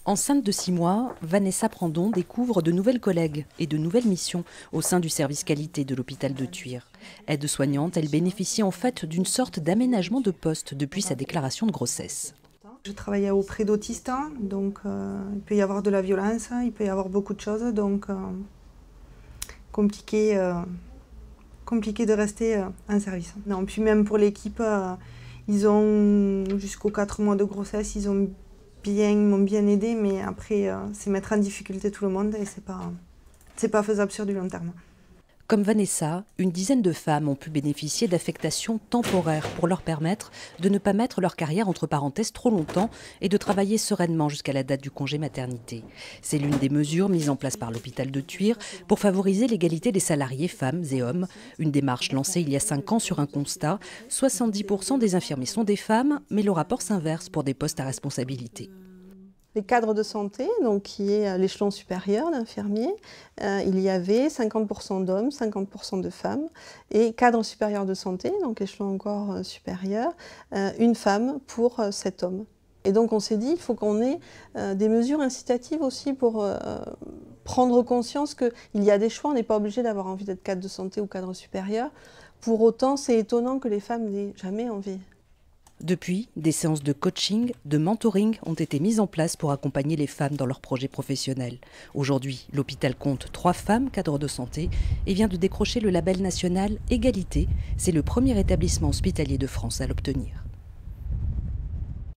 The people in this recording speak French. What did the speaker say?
Enceinte de 6 mois, Vanessa Prandon découvre de nouvelles collègues et de nouvelles missions au sein du service qualité de l'hôpital de Thuir. Aide-soignante, elle bénéficie en fait d'une sorte d'aménagement de poste depuis sa déclaration de grossesse. Je travaillais auprès d'autistes, donc il peut y avoir de la violence, il peut y avoir beaucoup de choses, donc compliqué de rester en service. Non, puis même pour l'équipe, ils ont jusqu'aux 4 mois de grossesse, ils m'ont bien aidé, mais après c'est mettre en difficulté tout le monde et c'est pas faisable sur du long terme. Comme Vanessa, une dizaine de femmes ont pu bénéficier d'affectations temporaires pour leur permettre de ne pas mettre leur carrière entre parenthèses trop longtemps et de travailler sereinement jusqu'à la date du congé maternité. C'est l'une des mesures mises en place par l'hôpital de Thuir pour favoriser l'égalité des salariés femmes et hommes. Une démarche lancée il y a 5 ans sur un constat. 70% des infirmiers sont des femmes, mais le rapport s'inverse pour des postes à responsabilité. Les cadres de santé, donc qui est l'échelon supérieur d'infirmiers, il y avait 50% d'hommes, 50% de femmes, et cadre supérieur de santé, donc échelon encore supérieur, une femme pour 7 hommes. Et donc on s'est dit, il faut qu'on ait des mesures incitatives aussi pour prendre conscience qu'il y a des choix, on n'est pas obligé d'avoir envie d'être cadre de santé ou cadre supérieur. Pour autant, c'est étonnant que les femmes n'aient jamais envie. Depuis, des séances de coaching, de mentoring ont été mises en place pour accompagner les femmes dans leurs projets professionnels. Aujourd'hui, l'hôpital compte 3 femmes cadres de santé et vient de décrocher le label national Égalité. C'est le premier établissement hospitalier de France à l'obtenir.